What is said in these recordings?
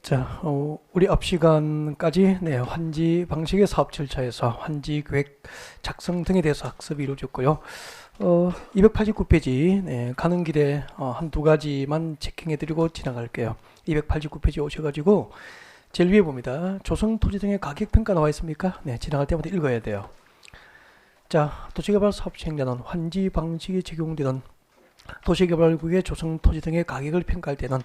자, 우리 앞 시간까지 환지 방식의 사업 절차에서 환지 계획 작성 등에 대해서 학습이 이루어졌고요. 289페이지 가는 길에 한두 가지만 체킹해드리고 지나갈게요. 289페이지 오셔가지고 제일 위에 봅니다. 조성 토지 등의 가격 평가 나와 있습니까? 네, 지나갈 때마다 읽어야 돼요. 자, 도시개발 사업 시행자는 환지 방식이 적용되는 도시개발구역의 조성 토지 등의 가격을 평가할 때는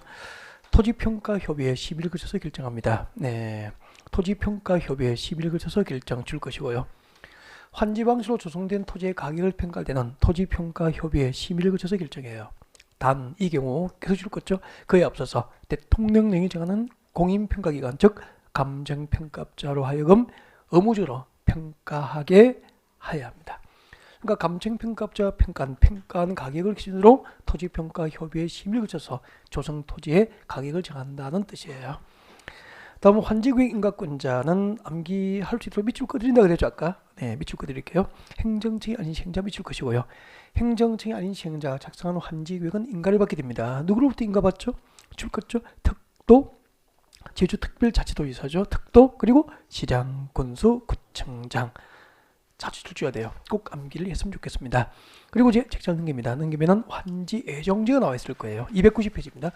토지평가협의회 10일 거쳐서 결정합니다. 네, 토지평가협의회 10일 거쳐서 결정 줄 것이고요. 환지 방식으로 조성된 토지의 가격을 평가할 때는 토지평가협의회 10일 거쳐서 결정해요. 단 이 경우 계속 줄 거죠. 그에 앞서서 대통령령이 정하는 공인평가기관 즉 감정평가업자로 하여금 의무적으로 평가하게 하여야 합니다. 그러니까 감정평가업자가 평가한 가격을 기준으로 토지평가협의회 심의를 거쳐서 조성 토지의 가격을 정한다는 뜻이에요. 다음 환지구역 인가권자는 암기할 수 있도록 밑줄 꺼드린다 그랬죠 아까? 네, 밑줄 꺼드릴게요. 행정청이 아닌 시행자 밑줄 것이고요. 행정청이 아닌 시행자가 작성한 환지구역은 인가를 받게 됩니다. 누구로부터 인가받죠? 줄 것죠? 특도, 제주특별자치도지사죠. 특도, 그리고 시장, 군수, 구청장. 자주 줄여야 돼요. 꼭 암기를 했으면 좋겠습니다. 그리고 이제 책장 넘기면은 환지 예정지가 나와 있을 거예요. 290페이지입니다.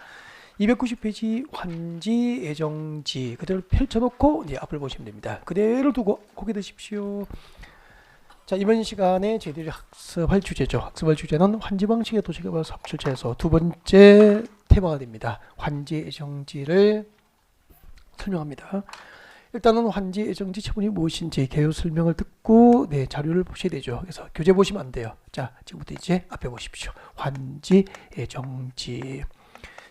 290페이지 환지 예정지 그대로 펼쳐놓고 이제 앞을 보시면 됩니다. 그대로 두고 고개 드십시오. 자, 이번 시간에 저희들이 학습할 주제죠. 학습할 주제는 환지 방식의 도시개발 사업 절차에서 두 번째 테마가 됩니다. 환지 예정지를 설명합니다. 일단은 환지 예정지 처분이 무엇인지 개요 설명을 듣고 자료를 보셔야 되죠. 그래서 교재 보시면 안 돼요. 자, 지금부터 이제 앞에 보십시오. 환지 예정지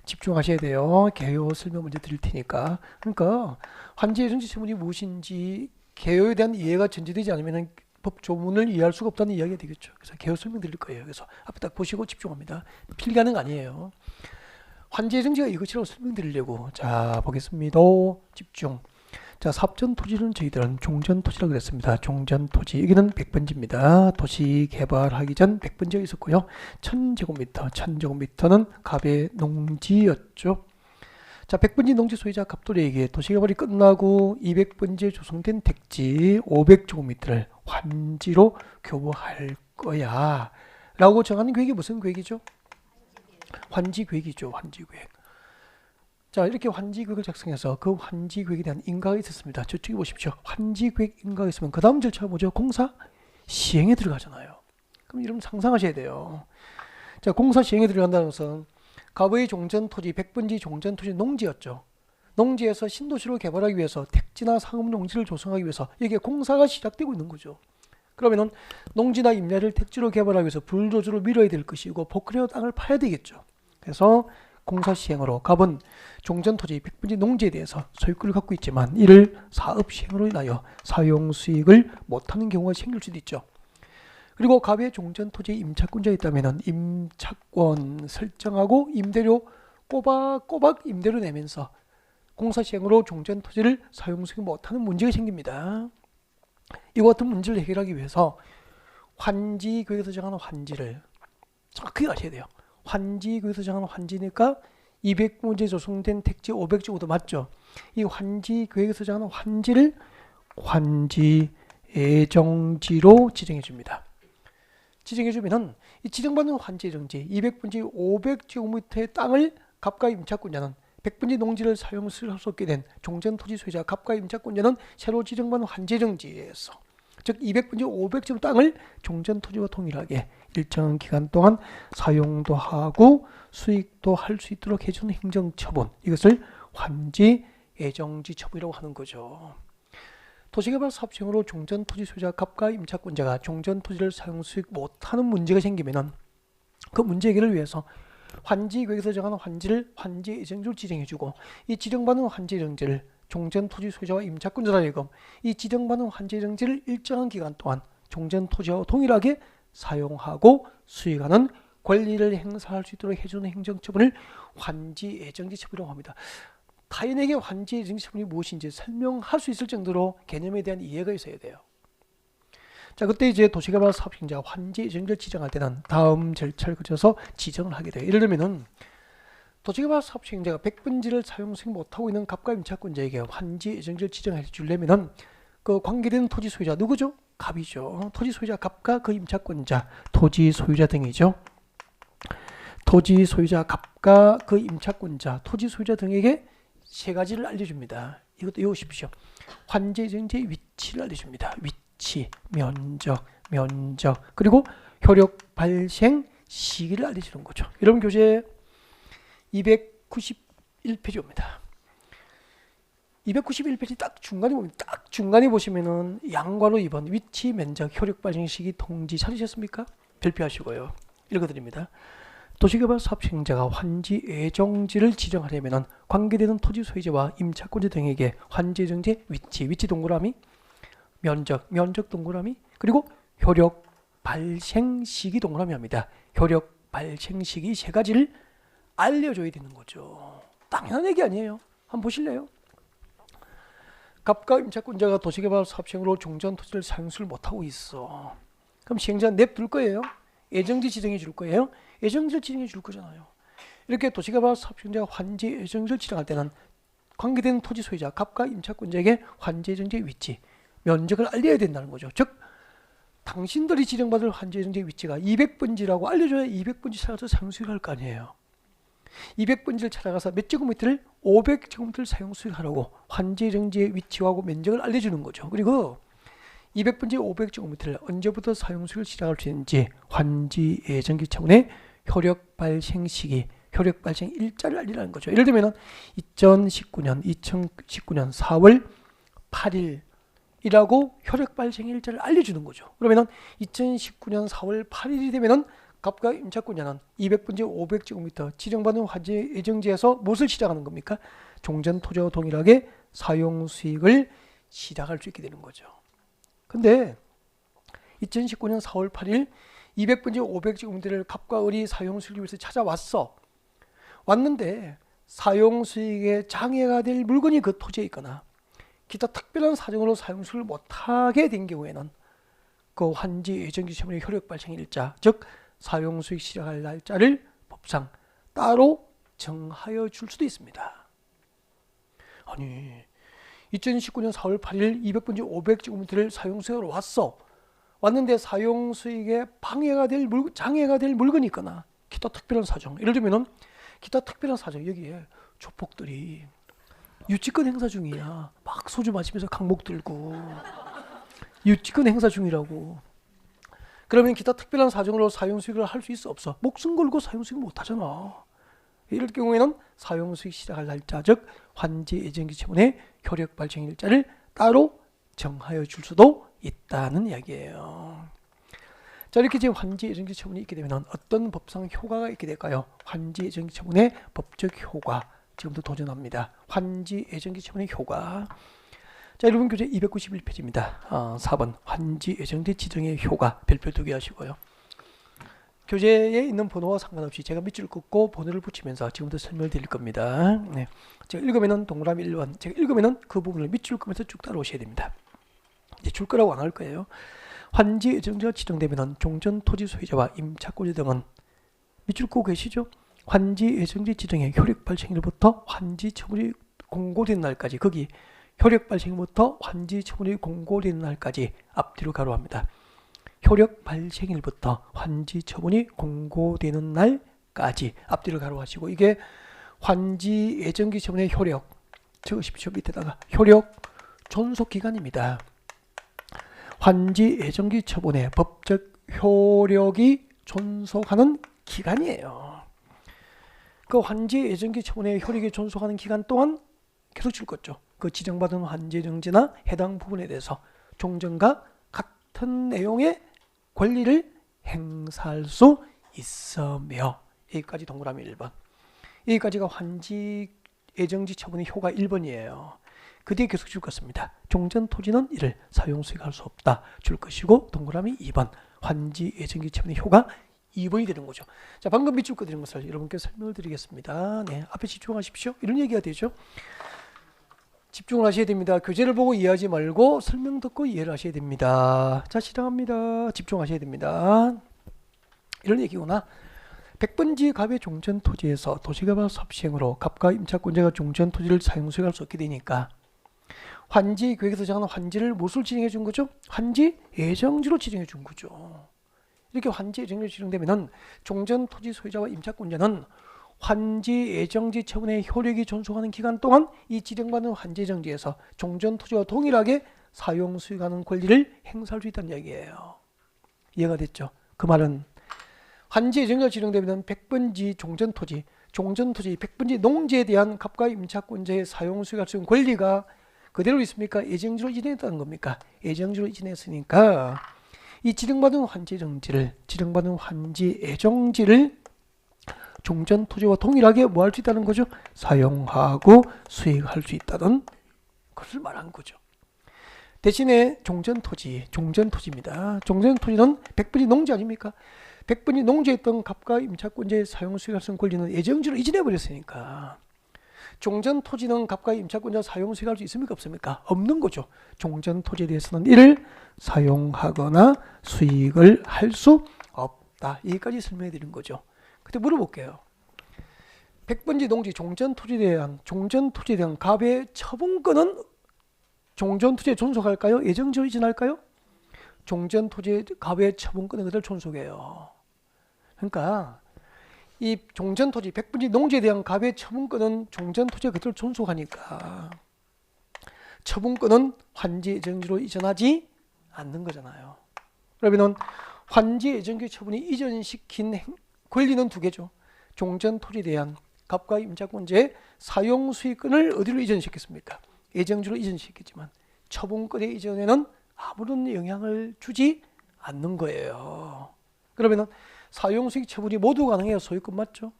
집중하셔야 돼요. 개요 설명 먼저 드릴 테니까. 그러니까 환지 예정지 처분이 무엇인지 개요에 대한 이해가 전제되지 않으면 법 조문을 이해할 수가 없다는 이야기가 되겠죠. 그래서 개요 설명 드릴 거예요. 그래서 앞에 딱 보시고 집중합니다. 필기하는 아니에요. 환지 예정지가 이것이라고 설명드리려고. 자, 보겠습니다. 집중. 자, 사업전 토지는 저희들은 종전 토지라고 그랬습니다. 종전 토지. 여기는 100번지입니다. 도시 개발하기 전 100번지가 있었고요. 1000제곱미터는 갑의 농지였죠. 자, 100번지 농지 소유자 갑돌이에게 도시개발이 끝나고 200번지에 조성된 택지 500제곱미터를 환지로 교부할 거야. 라고 정하는 계획이 무슨 계획이죠? 환지 계획이죠. 환지 계획. 자, 이렇게 환지 계획을 작성해서 그 환지 계획에 대한 인가가 있었습니다. 저쪽에 보십시오. 환지 계획 인가가 있으면 그 다음 절차가 뭐죠? 공사 시행에 들어가잖아요. 그럼 여러분 상상하셔야 돼요. 자, 공사 시행에 들어간다는 것은 갑의 종전 토지, 100번지 종전 토지 농지였죠. 농지에서 신도시로 개발하기 위해서 택지나 상업 농지를 조성하기 위해서 이게 공사가 시작되고 있는 거죠. 그러면은 농지나 임야를 택지로 개발하기 위해서 불도저로 밀어야 될 것이고 포크레어 땅을 파야 되겠죠. 그래서 공사 시행으로 갑은 종전 토지 100번지 농지에 대해서 소유권을 갖고 있지만 이를 사업 시행으로 인하여 사용 수익을 못하는 경우가 생길 수도 있죠. 그리고 갑의 종전 토지에 임차권자가 있다면 임차권 설정하고 임대료 꼬박꼬박 임대료 내면서 공사 시행으로 종전 토지를 사용 수익 못하는 문제가 생깁니다. 이와 같은 문제를 해결하기 위해서 환지 계획에서 정하는 환지를 정확히 아셔야 돼요. 환지 계획에서 정하는 환지니까 200번지에 조성된 택지 500제곱도 맞죠. 이 환지 계획에서 정하는 환지를 환지 예정지로 지정해 줍니다. 지정해 주면은 이 지정받는 환지 예정지 200번지 500제곱미터의 땅을 갑과 임차권자는 100번지 농지를 사용할 수 없게 된 종전 토지 소유자 갑과 임차권자는 새로 지정받는 환지 예정지에서 즉 200번지 500제곱 땅을 종전 토지와 동일하게 일정 기간 동안 사용도 하고 수익도 할 수 있도록 해주는 행정처분, 이것을 환지 예정지 처분이라고 하는 거죠. 도시개발 사업 시행으로 종전 토지 소유자 갑과 임차권자가 종전 토지를 사용 수익 못하는 문제가 생기면은 그 문제 해결을 위해서 환지 계획에서 정하는 환지를 환지 예정지로 지정해주고 이 지정받는 환지 예정지를 종전 토지 소유자와 임차권자라 하여금 이 지정받는 환지 예정지를 일정한 기간 동안 종전 토지와 동일하게 사용하고 수익하는 권리를 행사할 수 있도록 해주는 행정처분을 환지 예정지 처분이라고 합니다. 타인에게 환지 예정지 처분이 무엇인지 설명할 수 있을 정도로 개념에 대한 이해가 있어야 돼요. 자, 그때 이제 도시개발 사업시행자가 환지 예정지를 지정할 때는 다음 절차를 거쳐서 지정을 하게 돼요. 예를 들면은 도시개발 사업 시행자가 100분지를 사용 수익 못하고 있는 갑과 임차권자에게 환지 예정지를 지정해 주려면은 그 관계되는 토지 소유자 누구죠? 갑이죠. 토지 소유자 갑과 그 임차권자 토지 소유자 등이죠. 토지 소유자 갑과 그 임차권자 토지 소유자 등에게 세 가지를 알려줍니다. 이것도 외우십시오. 환지 예정지의 위치를 알려줍니다. 위치, 면적, 그리고 효력 발생 시기를 알려주는 거죠. 여러분 교재 291페이지입니다. 291페이지 딱 중간에 보시면은 양괄호 2번 위치, 면적, 효력 발생 시기 통지 찾으셨습니까? 별표하시고요. 읽어드립니다. 도시개발 사업 시행자가 환지 예정지를 지정하려면 관계되는 토지 소유자와 임차권자 등에게 환지 예정지의 위치 동그라미, 면적 동그라미, 그리고 효력 발생 시기 동그라미 합니다. 효력 발생 시기 세 가지를 알려줘야 되는 거죠. 당연한 얘기 아니에요. 한번 보실래요? 갑과 임차권자가 도시개발 사업 시행으로 종전 토지를 사용수를 못하고 있어. 그럼 시행자는 냅둘 거예요? 예정지 지정해 줄 거예요? 예정지를 지정해 줄 거잖아요. 이렇게 도시개발 사업 시행자가 환지 예정지를 지정할 때는 관계되는 토지 소유자 갑과 임차권자에게 환지 예정지의 위치, 면적을 알려야 된다는 거죠. 즉 당신들이 지정받을 환지 예정지의 위치가 200분지라고 알려줘야 200분지 찾아서 사용수익을 할 거 아니에요. 200분지를 찾아가서 몇 제곱미터를 500제곱미터를 사용 수익하라고 환지 예정지의 위치하고 면적을 알려주는 거죠. 그리고 200분지 500제곱미터를 언제부터 사용 수익을 시작할 수 있는지 환지 예정지 차원의 효력 발생 시기, 효력 발생 일자를 알리라는 거죠. 예를 들면 2019년 4월 8일이라고 효력 발생 일자를 알려주는 거죠. 그러면 2019년 4월 8일이 되면 갑과 임차권자는 200분지 500제곱미터 지정받은 환지 예정지에서 무엇을 시작하는 겁니까? 종전 토지와 동일하게 사용 수익을 시작할 수 있게 되는 거죠. 근데 2019년 4월 8일 200분지 500제곱미터를 갑과 을이 사용 수익을 위해서 찾아왔어. 왔는데 사용 수익에 장애가 될 물건이 그 토지에 있거나 기타 특별한 사정으로 사용 수익을 못하게 된 경우에는 그 환지 예정지 때문에 효력 발생 일자, 즉 사용 수익 시작할 날짜를 법상 따로 정하여 줄 수도 있습니다. 아니 2019년 4월 8일 200분지 500제곱미터를 사용 수익으로 왔는데 사용 수익에 장애가 될 물건이 있거나 기타 특별한 사정, 예를 들면 기타 특별한 사정, 여기에 조폭들이 유치권 행사 중이야. 막 소주 마시면서 강목 들고 유치권 행사 중이라고. 그러면 기타 특별한 사정으로 사용 수익을 할 수 있어 없어? 목숨 걸고 사용 수익 못 하잖아. 이럴 경우에는 사용 수익 시작할 날짜, 즉 환지 예정지 처분의 효력 발생 일자를 따로 정하여 줄 수도 있다는 이야기예요. 자, 이렇게 지금 환지 예정지 처분이 있게 되면 어떤 법상 효과가 있게 될까요? 환지 예정지 처분의 법적 효과 지금도 도전합니다. 환지 예정지 처분의 효과. 자, 여러분 교재 291페이지입니다. 4번 환지 예정지 지정의 효과 별표 2개 하시고요. 교재에 있는 번호와 상관없이 제가 밑줄 긋고 번호를 붙이면서 지금부터 설명을 드릴 겁니다. 네. 제가 읽으면은 동그라미 1번, 제가 읽으면은 그 부분을 밑줄 끄면서 쭉 따라오셔야 됩니다. 이제 줄 거라고 안 할 거예요. 환지 예정지가 지정되면은 종전 토지 소유자와 임차권자 등은 밑줄 끄고 계시죠? 환지 예정지 지정의 효력 발생일부터 환지 처분이 공고된 날까지, 거기 효력 발생일부터 환지 처분이 공고된 날까지 앞뒤로 가로합니다. 효력 발생일부터 환지 처분이 공고되는 날까지 앞뒤로 가로하시고, 이게 환지 예정지 처분의 효력 적으십시오. 밑에다가 효력 존속 기간입니다. 환지 예정지 처분의 법적 효력이 존속하는 기간이에요. 그 환지 예정지 처분의 효력이 존속하는 기간 동안 계속 줄 거죠. 그 지정받은 환지 예정지나 해당 부분에 대해서 종전과 같은 내용의 권리를 행사할 수 있으며, 여기까지 동그라미 1번. 여기까지가 환지 예정지 처분의 효과 1번이에요. 그 뒤에 계속 줄 것입니다. 종전 토지는 이를 사용 수익할 수 없다 줄 것이고, 동그라미 2번 환지 예정지 처분의 효과 2번이 되는 거죠. 자, 방금 밑줄 거 드린 것을 여러분께 설명을 드리겠습니다. 네, 앞에 집중하십시오. 이런 얘기가 되죠. 집중을 하셔야 됩니다. 교재를 보고 이해하지 말고 설명 듣고 이해를 하셔야 됩니다. 자, 시작합니다. 집중하셔야 됩니다. 이런 얘기구나. 백번지 갑의 종전 토지에서 도시개발 사업 시행으로 갑과 임차권자가 종전 토지를 사용 수익할 수 없게 되니까 환지 계획에서 정한 환지를 무엇으로 지정해 준 거죠? 환지 예정지로 지정해 준 거죠. 이렇게 환지 예정지로 지정되면은 종전 토지 소유자와 임차권자는 환지 예정지 처분의 효력이 존속하는 기간 동안 이 지정받은 환지 예정지에서 종전 토지와 동일하게 사용 수익하는 권리를 행사할 수 있다는 이야기예요. 이해가 됐죠? 그 말은 환지 예정지가 지정되면 백번지 종전 토지 백번지 농지에 대한 갑과 임차권자의 사용 수익할 수 있는 권리가 그대로 있습니까? 예정지로 이전했다는 겁니까? 예정지로 이전했으니까 이 지정받은 환지 예정지를 종전 토지와 동일하게 뭐 할 수 있다는 거죠? 사용하고 수익할 수 있다는 것을 말한 거죠. 대신에 종전 토지입니다. 종전 토지는 백번지 농지 아닙니까? 백번지 농지에 있던 갑과 임차권자의 사용 수익할 수 있는 권리는 예정지로 이전해 버렸으니까 종전 토지는 갑과 임차권자 사용 수익할 수 있습니까? 없습니까? 없는 거죠. 종전 토지에 대해서는 이를 사용하거나 수익을 할 수 없다. 여기까지 설명해 드린 거죠. 근데 물어볼게요. 백번지 농지 종전 토지에 대한 갑의 처분권은 종전 토지에 존속할까요? 예정지로 이전할까요? 종전 토지의 갑의 처분권은 그대로 존속해요. 그러니까 이 종전 토지 백번지 농지에 대한 갑의 처분권은 종전 토지에 그대로 존속하니까 처분권은 환지 예정지로 이전하지 않는 거잖아요. 그러면은 환지 예정지 처분이 이전시킨 권리는 두 개죠. 종전 토지에 대한 갑과 임차권자의 사용 수익권을 어디로 이전시켰습니까? 예정지로 이전시켰지만 처분권의 이전에는 아무런 영향을 주지 않는 거예요. 그러면은 사용 수익 처분이 모두 가능해요. 소유권 맞죠?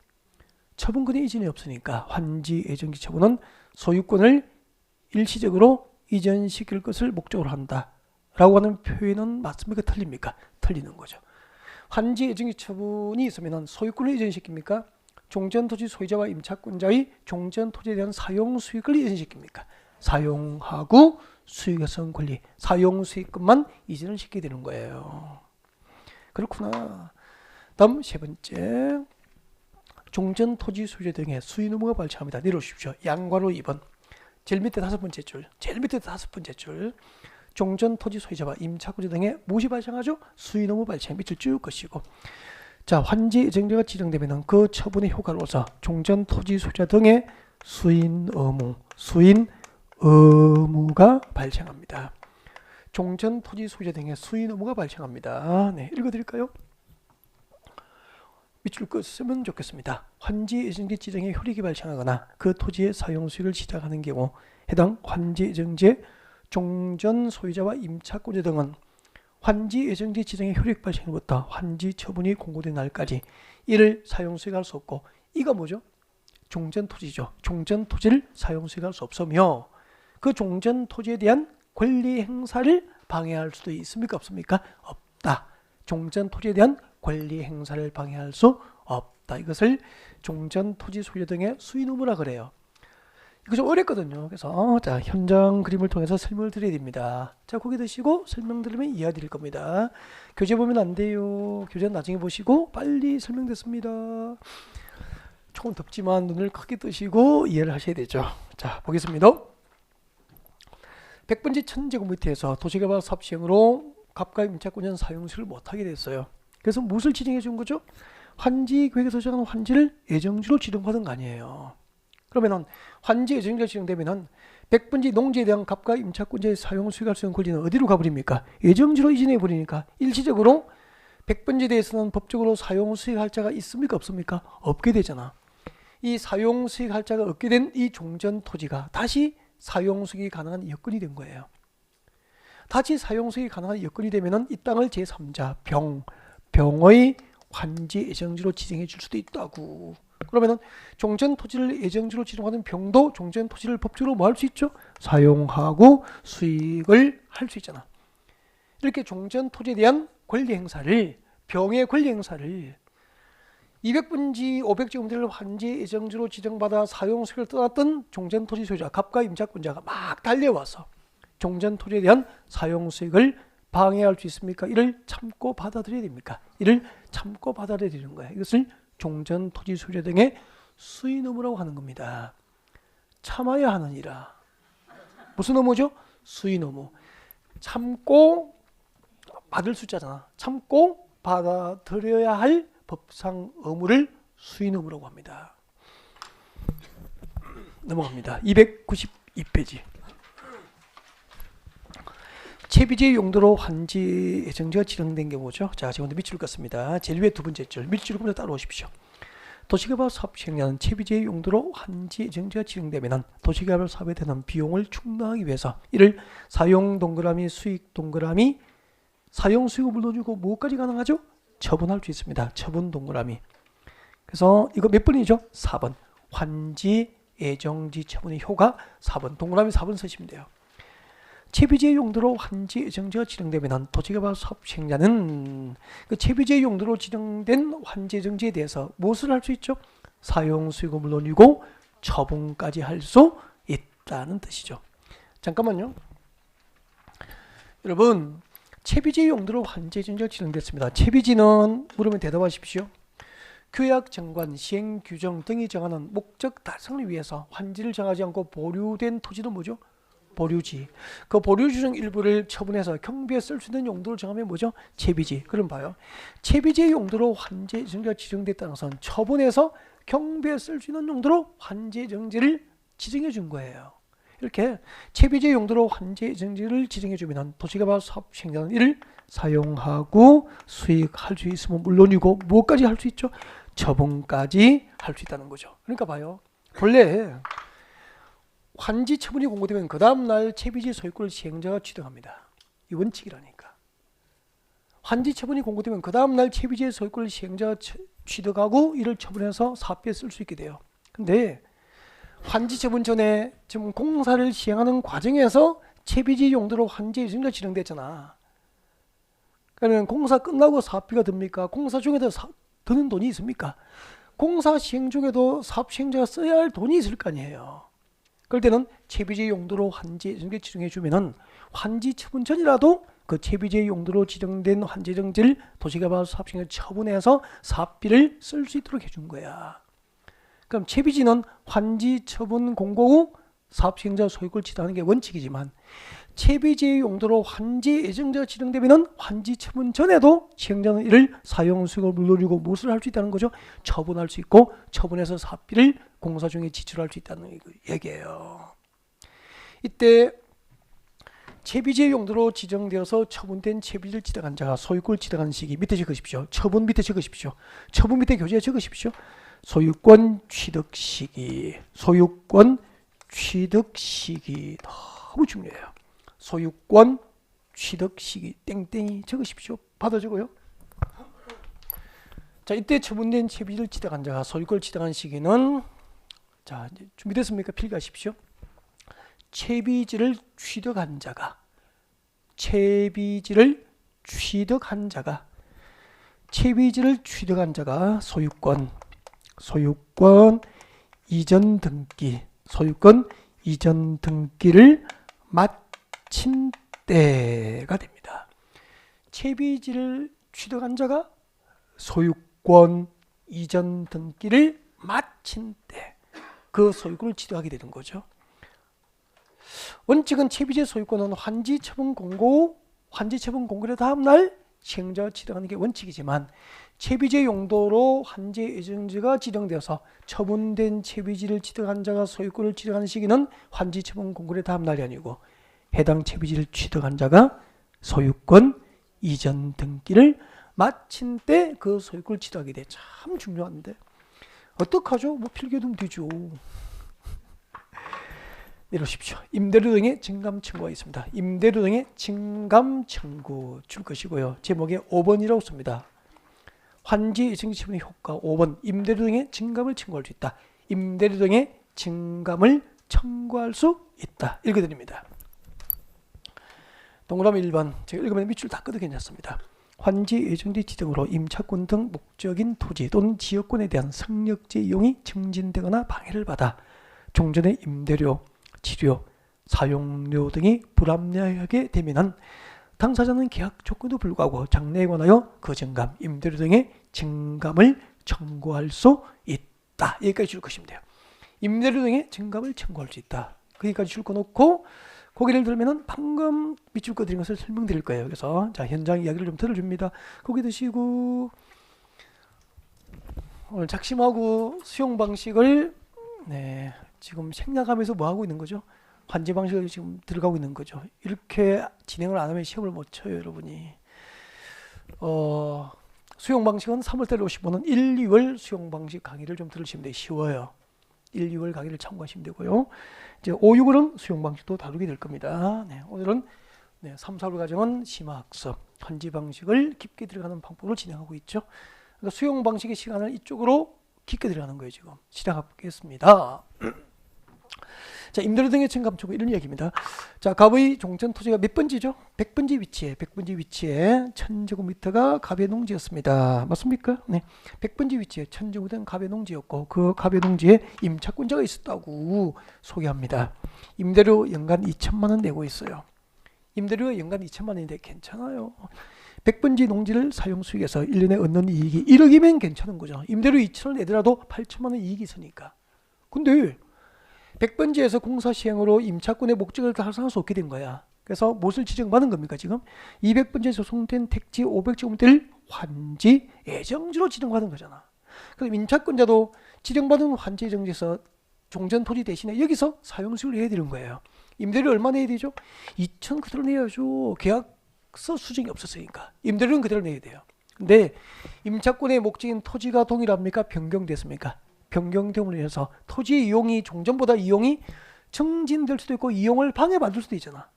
처분권의 이전이 없으니까 환지 예정지 처분은 소유권을 일시적으로 이전시킬 것을 목적으로 한다 라고 하는 표현은 맞습니까? 틀립니까? 틀리는 거죠. 환지 예정지 처분이 있으면 소유권을 이전시킵니까? 종전토지 소유자와 임차권자의 종전토지에 대한 사용 수익을 이전시킵니까? 사용하고 수익성 권리, 사용 수익권만 이전을 시키게 되는 거예요. 그렇구나. 다음 세 번째, 종전토지 소유자 등의 수익 의무가 발생합니다. 내려오십시오. 양괄호 2번. 제일 밑에 다섯 번째 줄. 종전토지 소유자와 임차권자 등의 무엇이 발생하죠? 수익 의무 발생. 밑을 쭉 것이고. 자, 환지 예정지가 지정되면 그 처분의 효과로서 종전토지 소유자 등의 수인 의무가 발생합니다. 종전토지 소유자 등의 수인 의무가 발생합니다. 네, 읽어드릴까요? 밑줄 끄으면 좋겠습니다. 환지 예정지 지정의 효력이 발생하거나 그 토지의 사용 수익을 시작하는 경우 해당 환지 예정지의 종전 소유자와 임차권자 등은 환지 예정지 지정의 효력 발생부터 환지 처분이 공고된 날까지 이를 사용 수익할 수 없고, 이가 뭐죠? 종전 토지죠. 종전 토지를 사용 수익할 수 없으며 그 종전 토지에 대한 권리 행사를 방해할 수도 있습니까? 없습니까? 없다. 종전 토지에 대한 권리 행사를 방해할 수 없다. 이것을 종전 토지 소유자 등의 수인 의무라 그래요. 이거 좀 어렵거든요. 그래서 자, 현장 그림을 통해서 설명을 드려야 됩니다. 자, 고개 드시고 설명 들으면 이해 드릴 겁니다. 교재 보면 안 돼요. 교재는 나중에 보시고 빨리 설명됐습니다. 조금 덥지만 눈을 크게 뜨시고 이해를 하셔야 되죠. 자, 보겠습니다. 백번지 1000제곱미터에서 도시개발 사업 시행으로 갑과 임차권자는 사용수를 못하게 됐어요. 그래서 무엇을 지정해 준 거죠? 환지 계획에서 정한 환지를 예정지로 지정받은 거 아니에요. 그러면은 환지 예정지가 지정되면은 백번지 농지에 대한 갑과 임차권자의 사용 수익할 수 있는 권리는 어디로 가버립니까? 예정지로 이전해 버리니까 일시적으로 백번지에 대해서는 법적으로 사용 수익할 자가 있습니까? 없습니까? 없게 되잖아. 이 사용 수익할 자가 없게 된 이 종전 토지가 다시 사용 수익이 가능한 여건이 된 거예요. 다시 사용 수익이 가능한 여건이 되면은 이 땅을 제3자 병의 환지 예정지로 지정해 줄 수도 있다고. 그러면은 종전 토지를 예정지로 지정하는 병도 종전 토지를 법적으로 뭐 할 수 있죠? 사용하고 수익을 할 수 있잖아. 이렇게 종전 토지에 대한 권리 행사를, 병의 권리 행사를 200분지 500제곱미터를 환지 예정지로 지정받아 사용 수익을 떠났던 종전 토지 소유자, 갑과 임차권자가 막 달려와서 종전 토지에 대한 사용 수익을 방해할 수 있습니까? 이를 참고 받아들여야 됩니까? 이를 참고 받아들여야 되는 거야. 이것을 종전, 토지, 수료 등의 수인 의무라고 하는 겁니다. 참아야 하는 이라. 무슨 의무죠? 수인 의무. 참고 받을 숫자잖아. 참고 받아들여야 할 법상 의무를 수인 의무라고 합니다. 넘어갑니다. 292페이지. 채비지의 용도로 환지 예정지가 지정된 게 뭐죠? 자, 지금부터 밑줄 긋습니다. 제일 위에 두 번째 줄 밑줄 긋고 따라오십시오. 도시개발 사업 시행자는 채비지의 용도로 환지 예정지가 지정되면 도시개발 사업에 드는 비용을 충당하기 위해서 이를 사용 동그라미 수익 동그라미 사용 수익을 물러주고 뭐까지 가능하죠? 처분할 수 있습니다. 처분 동그라미. 그래서 이거 몇 번이죠? 4번. 환지 예정지 처분의 효가 4번. 동그라미 4번 쓰시면 돼요. 채비지의 용도로 환지 예정지가 지정되면 도시개발 사업 시행자는 그 채비지의 용도로 지정된 환지 예정지에 대해서 무엇을 할 수 있죠? 사용 수익을 물론이고 처분까지 할 수 있다는 뜻이죠. 잠깐만요. 여러분, 채비지의 용도로 환지 예정지가 지정됐습니다. 채비지는 물으면 대답하십시오. 규약 정관, 시행 규정 등이 정하는 목적 달성을 위해서 환지를 정하지 않고 보류된 토지는 뭐죠? 보류지. 그 보류지 중 일부를 처분해서 경비에 쓸 수 있는 용도를 정하면 뭐죠? 채비지. 그럼 봐요. 채비지의 용도로 환지 예정지가 지정됐다는 것은 처분해서 경비에 쓸 수 있는 용도로 환지 예정지를 지정해 준 거예요. 이렇게 채비지의 용도로 환지 예정지를 지정해 주면 도시개발 사업 시행자는 이를 사용하고 수익할 수 있으면 물론이고 무엇까지 할 수 있죠? 처분까지 할 수 있다는 거죠. 그러니까 봐요. 본래 환지 처분이 공고되면 그 다음날 채비지 소유권을 시행자가 취득합니다. 이 원칙이라니까. 환지 처분이 공고되면 그 다음날 채비지의 소유권을 시행자가 취득하고 이를 처분해서 사업비에 쓸 수 있게 돼요. 근데 환지 처분 전에 지금 공사를 시행하는 과정에서 채비지 용도로 환지 예정지가 지정됐잖아. 그러면 공사 끝나고 사업비가 듭니까? 공사 중에도 드는 돈이 있습니까? 공사 시행 중에도 사업 시행자가 써야 할 돈이 있을 거 아니에요. 그럴 때는 채비지 용도로 환지 예정지를 지정해 주면은 환지 처분 전이라도 그 채비지 용도로 지정된 환지 예정지를 도시개발 사업 시행자 처분해서 사업비를 쓸 수 있도록 해준 거야. 그럼 채비지는 환지 처분 공고 후 사업 시행자 소유권을 취득하는 게 원칙이지만 채비지의 용도로 환지 예정지가 지정되면 환지 처분 전에도 시행자는 이를 사용 수익을 물려주고 무엇을 할 수 있다는 거죠? 처분할 수 있고 처분해서 사업비를 공사 중에 지출할 수 있다는 얘기예요. 이때 채비지의 용도로 지정되어서 처분된 채비지를 취득한 자가 소유권을 취득한 시기 밑에 적으십시오. 처분 밑에 적으십시오. 처분 밑에 교재에 적으십시오. 소유권 취득 시기. 소유권 취득 시기 너무 중요해요. 소유권 취득 시기 땡땡이 적으십시오. 받아 적어요. 자, 이때 처분된 채비지를 취득한 자가 소유권을 취득한 시기는 자, 이제 준비됐습니까? 필기하십시오. 채비지를 취득한 자가 채비지를 취득한 소유권 이전 등기 소유권 이전 등기를 마친 때가 됩니다. 채비지를 취득한 자가 소유권 이전 등기를 마친 때 그 소유권을 취득하게 되는 거죠. 원칙은 채비지의 소유권은 환지 처분 공고의 다음날 시행자가 취득하는 게 원칙이지만 채비지의 용도로 환지 예정지가 지정되어서 처분된 채비지를 취득한 자가 소유권을 취득하는 시기는 환지 처분 공고의 다음날이 아니고 해당 채비지를 취득한 자가 소유권 이전 등기를 마친 때 그 소유권을 취득하게 돼. 참 중요한데 어떡하죠? 뭐 필기해두면 되죠. 이러십시오. 임대료 등의 증감 청구가 있습니다. 임대료 등의 증감 청구 줄 것이고요. 제목에 5번이라고 씁니다. 환지 예정지 처분의 효과 5번 임대료 등의 증감을 청구할 수 있다. 임대료 등의 증감을 청구할 수 있다. 읽어드립니다. 동그라미 1번 제가 읽으면 밑줄 다 끄도 괜찮습니다. 환지 예정지 지정으로 임차권 등 목적인 토지 또는 지역권에 대한 상력제 이용이 증진되거나 방해를 받아 종전의 임대료, 치료, 사용료 등이 불합리하게 되면 당사자는 계약 조건에도 불구하고 장래에 관하여 그 증감, 임대료 등의 증감을 청구할 수 있다. 여기까지 줄 것이면 돼요. 임대료 등의 증감을 청구할 수 있다. 거기까지 줄 거 놓고 고개를 들면은 방금 밑줄 거 드린 것을 설명드릴 거예요. 그래서 자, 현장 이야기를 좀 들어줍니다. 고개 드시고 오늘 작심하고 수용 방식을 지금 생략하면서 뭐 하고 있는 거죠? 환지 방식을 지금 들어가고 있는 거죠. 이렇게 진행을 안 하면 시험을 못 쳐요, 여러분이. 수용 방식은 3월달에 오신 분은 1, 2월 수용 방식 강의를 좀 들으시면 돼요. 쉬워요. 1, 2월 강의를 참고하시면 되고요. 이제 5, 6월은 수용 방식도 다루게 될 겁니다. 오늘은 3, 4월 과정은 심화학습, 환지 방식을 깊게 들어가는 방법으로 진행하고 있죠. 그러니까 수용 방식의 시간을 이쪽으로 깊게 들어가는 거예요. 지금 시작하겠습니다. 자, 임대료 등의 청감 청구 이런 이야기입니다. 자, 갑의 종전 토지가 몇 번지죠? 100번지 위치에 1000제곱미터가 갑의 농지였습니다. 맞습니까? 네. 100번지 위치에 1000제곱미터는 갑의 농지였고 그 갑의 농지에 임차권자가 있었다고 소개합니다. 임대료 연간 2천만 원 내고 있어요. 임대료 연간 2천만 원인데 괜찮아요. 100번지 농지를 사용 수익에서 1년에 얻는 이익이 1억이면 괜찮은 거죠. 임대료 2천을 내더라도 8천만 원 이익이 있으니까. 근데 100번지에서 공사 시행으로 임차권의 목적을 달성할 수 없게 된 거야. 그래서 무엇을 지정받은 겁니까? 지금 200번지에 조성된 택지 500제곱미터를 환지 예정지로 지정받은 거잖아. 그럼 임차권자도 지정받은 환지 예정지에서 종전 토지 대신에 여기서 사용수익을 해야 되는 거예요. 임대료 얼마 내야 되죠? 2천 그대로 내야죠. 계약서 수정이 없었으니까. 임대료는 그대로 내야 돼요. 근데 임차권의 목적인 토지가 동일합니까? 변경됐습니까? 변경됨으로 인해서 토지의 이용이 종전보다 이용이 증진될 수도 있고 이용을 방해받을 수도 있잖아.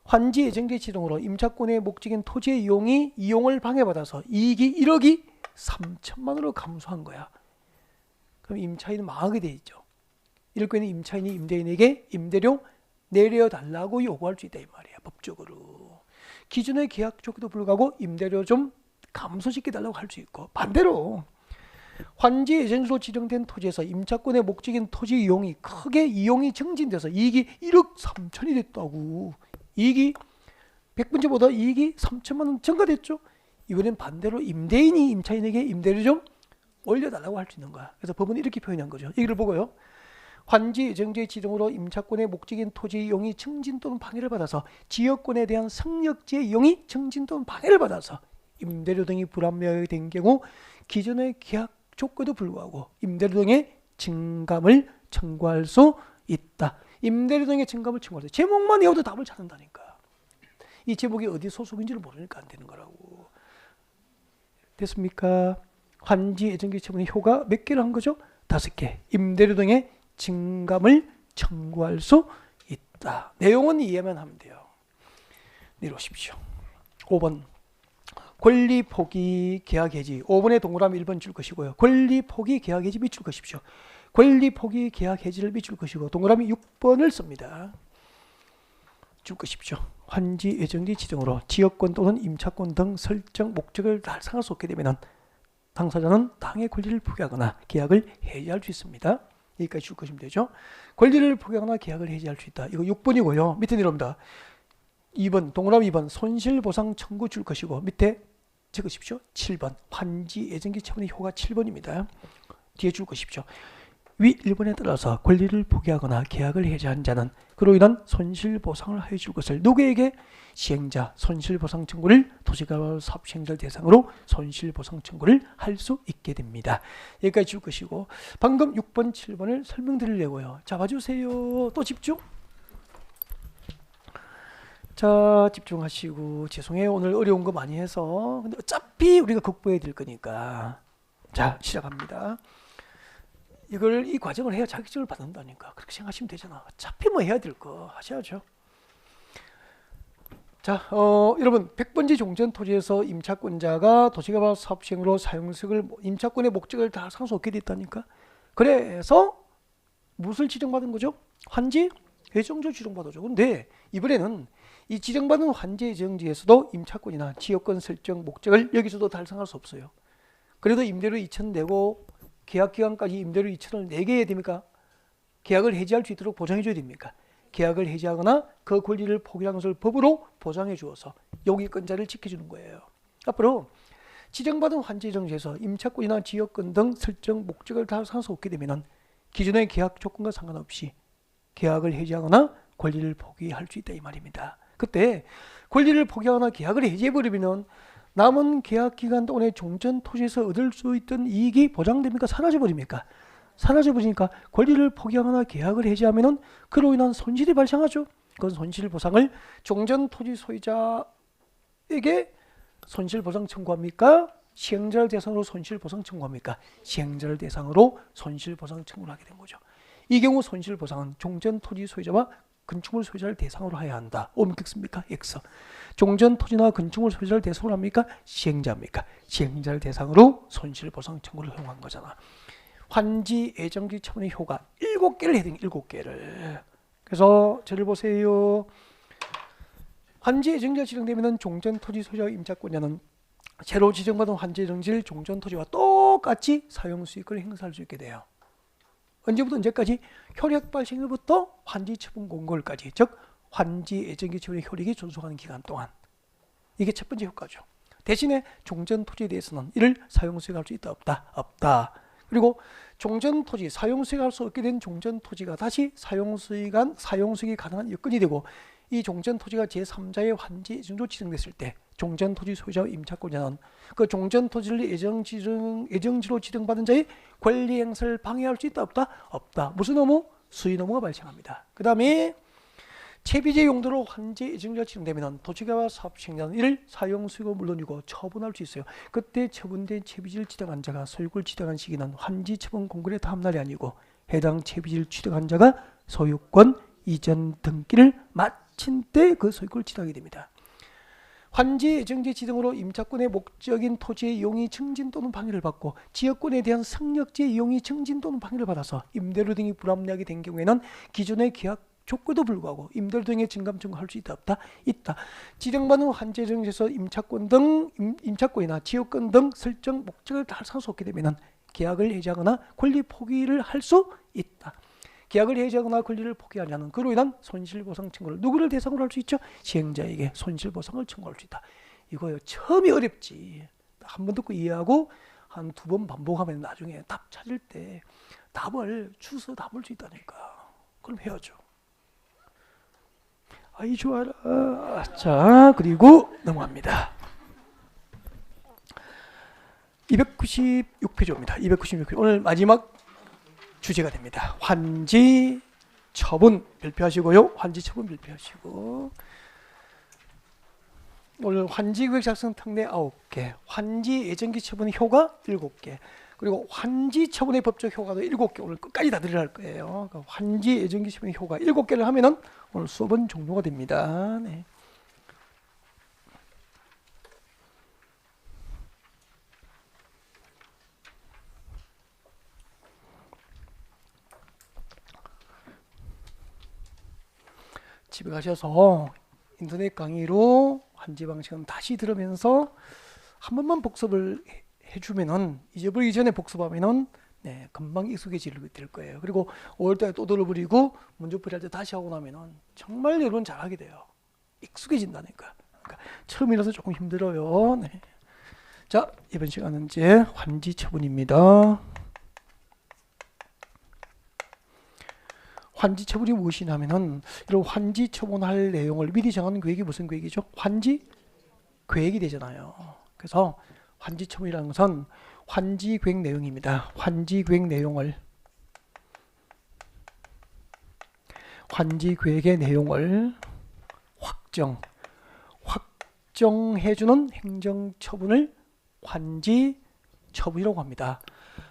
환지 예정지 지정으로 임차권의 목적인 토지의 이용이 이용을 방해받아서 이익이 1억이 3천만 원으로 감소한 거야. 그럼 임차인은 망하게 돼 있죠. 이럴 경우에는 임차인이 임대인에게 임대료 내려달라고 요구할 수 있다 이 말이야. 법적으로. 기존의 계약 조건도 불구하고 임대료 좀 감소시켜 달라고 할 수 있고 반대로 환지 예정지로 지정된 토지에서 임차권의 목적인 토지 이용이 크게 이용이 증진돼서 이익이 1억 3천이 됐다고. 이익이 100번지보다 이익이 3천만 원 증가됐죠. 이번엔 반대로 임대인이 임차인에게 임대료 좀 올려달라고 할 수 있는 거야. 그래서 법은 이렇게 표현한 거죠. 이걸 보고요. 환지 예정지 지정으로 임차권의 목적인 토지 이용이 증진 또는 방해를 받아서 지역권에 대한 성역지의 이용이 증진 또는 방해를 받아서 임대료 등이 불합리하게 경우 기존의 계약 조건도 불구하고 임대료 등의 증감을 청구할 수 있다. 임대료 등의 증감을 청구할 수 있다. 제목만 외워도 답을 찾는다니까. 이 제목이 어디 소속인지를 모르니까 안 되는 거라고. 됐습니까? 환지 예정지 처분의 효가 몇 개를 한 거죠? 5개. 임대료 등의 증감을 청구할 수 있다. 내용은 이해만 하면 돼요. 내려오십시오. 5번. 권리 포기 계약 해지 5번에 동그라미 1번 줄 것이고요. 권리 포기 계약 해지 밑줄 것이십시오. 권리 포기 계약 해지를 밑줄 것이고 동그라미 6번을 씁니다. 줄 것이십시오. 환지 예정지 지정으로 지역권 또는 임차권 등 설정 목적을 달성할 수 없게 되면 당사자는 당의 권리를 포기하거나 계약을 해지할 수 있습니다. 여기까지 줄 것이면 되죠. 권리를 포기하거나 계약을 해지할 수 있다. 이거 6번이고요. 밑에 내려옵니다. 2번 동그라미 2번 손실보상 청구 줄 것이고 밑에 적으십시오. 7번 환지 예정지 처분의 효가 7번입니다. 뒤에 줄 것이십시오. 위 1번에 따라서 권리를 포기하거나 계약을 해지한 자는 그로 인한 손실보상을 하여 줄 것을 누구에게? 시행자 손실보상 청구를 도시개발 사업 시행자를 대상으로 손실보상 청구를 할 수 있게 됩니다. 여기까지 줄 것이고 방금 6번 7번을 설명드리려고요. 자 봐주세요. 또 집중. 자 집중하시고 죄송해요 오늘 어려운 거 많이 해서 근데 어차피 우리가 극복해야 될 거니까 자 시작합니다. 이걸 이 과정을 해야 자격증을 받는다니까 그렇게 생각하시면 되잖아. 어차피 뭐 해야 될 거 하셔야죠. 자 여러분 100번지 종전 토지에서 임차권자가 도시개발 사업 시행으로 사용수익을 임차권의 목적을 다 상수 없게 됐다니까. 그래서 무엇을 지정받은 거죠? 환지 예정지 지정받았죠. 근데 이번에는 이 지정받은 환지 예정지에서도 임차권이나 지역권 설정 목적을 여기서도 달성할 수 없어요. 그래도 임대료 2천 내고 계약 기간까지 임대료 2천을 내게 해야 됩니까? 계약을 해지할 수 있도록 보장해 줘야 됩니까? 계약을 해지하거나 그 권리를 포기한 것을 법으로 보장해 주어서 여기권자를 지켜주는 거예요. 앞으로 지정받은 환지 예정지에서 임차권이나 지역권 등 설정 목적을 달성해서 얻게 되면 기존의 계약 조건과 상관없이 계약을 해지하거나 권리를 포기할 수 있다 이 말입니다. 그때 권리를 포기하거나 계약을 해지해버리면 남은 계약 기간 동안에 종전 토지에서 얻을 수 있던 이익이 보장됩니까? 사라져버립니까? 사라져버리니까 권리를 포기하거나 계약을 해지하면 그로 인한 손실이 발생하죠. 그 손실 보상을 종전 토지 소유자에게 손실 보상 청구합니까? 시행자를 대상으로 손실 보상 청구합니까? 시행자를 대상으로 손실 보상 청구를 하게 된 거죠. 이 경우 손실 보상은 종전 토지 소유자와 건축물 소유자를 대상으로 해야 한다. 옮겼습니까? X. 종전 토지나 건축물 소유자를 대상으로 합니까? 시행자입니까? 시행자를 대상으로 손실 보상 청구를 허용한 거잖아. 환지 예정지 처분의 효가 7개를 해야 되는 7개를. 그래서 저를 보세요. 환지 예정지가 지정되면 종전 토지 소유자 임차권자는 새로 지정받은 환지 예정지를 종전 토지와 똑같이 사용 수익을 행사할 수 있게 돼요. 언제부터 언제까지? 효력 발생일부터 환지 처분 공고일까지, 즉 환지 예정지 처분의 효력이 존속하는 기간 동안. 이게 첫 번째 효과죠. 대신에 종전 토지에 대해서는 이를 사용 수익할 수 있다 없다? 없다. 그리고 종전 토지, 사용 수익할 수 없게 된 종전 토지가 다시 사용 수익이 가능한 여건이 되고, 이 종전 토지가 제3자의 환지 예정지로 지정됐을 때 종전 토지 소유자와 임차권자는 그 종전 토지를 예정지로 지정받은 자의 권리 행사를 방해할 수 있다 없다? 없다. 무슨 의무? 수의 의무가 발생합니다. 그 다음에 채비제 용도로 환지 예정지가 지정되면 도시개발 사업 시행자는 이를 사용 수익을 물론이고 처분할 수 있어요. 그때 처분된 채비지를 지정한 자가 소유권을 지정한 시기는 환지 처분 공고의 다음 날이 아니고 해당 채비지를 지정한 자가 소유권 이전 등기를 마친 때 그 소유권을 지정하게 됩니다. 환지 예정지 지정으로 임차권의 목적인 토지의 이용이 증진 또는 방해를 받고 지역권에 대한 승역지의 이용이 증진 또는 방해를 받아서 임대료 등이 불합리하게 된 경우에는 기존의 계약 조건에도 불구하고 임대료 등의 증감 청구할 수 있다 없다? 있다. 지정받은 환지 예정지에서 임차권이나 지역권 등 설정 목적을 달성할 수 없게 되면 계약을 해지하거나 권리 포기를 할 수 있다. 계약을 해지하거나 권리를 포기하지 않은 그로 인한 손실보상 청구를 누구를 대상으로 할 수 있죠? 시행자에게 손실보상을 청구할 수 있다. 이거요. 처음이 어렵지. 한 번 듣고 이해하고 한 2번 반복하면 나중에 답 찾을 때 답을 주워 담을 수 있다니까. 그럼 해야죠. 아이 좋아라. 자, 그리고 넘어갑니다. 296페이지입니다. 296페이지. 오늘 마지막 주제가 됩니다. 환지 처분 발표하시고요. 환지 처분 발표하시고, 오늘 환지 계획 작성 특례 9개, 환지 예정지 처분의 효과 7개, 그리고 환지 처분의 법적 효과도 7개. 오늘 끝까지 다 들으려 할 거예요. 그러니까 환지 예정지 처분의 효과 7개를 하면은 오늘 수업은 종료가 됩니다. 네. 집에 가셔서 인터넷 강의로 환지 방식은 다시 들으면서 한 번만 복습을 해주면은, 잊어버리기 전에 복습하면은 네, 금방 익숙해질 거예요. 그리고 5월달에 또 들어버리고 문제풀이 할 때 다시 하고 나면은 정말 여러분 잘하게 돼요. 익숙해진다니까. 그러니까 처음이라서 조금 힘들어요. 네. 자, 이번 시간은 이제 환지 처분입니다. 환지 처분이 무엇이냐면은, 이런 환지 처분할 내용을 미리 정하는 계획이 무슨 계획이죠? 환지 계획이 되잖아요. 그래서 환지 처분이라는 것은 환지 계획 내용입니다. 환지 계획 내용을, 환지 계획의 내용을 확정해주는 행정처분을 환지 처분이라고 합니다.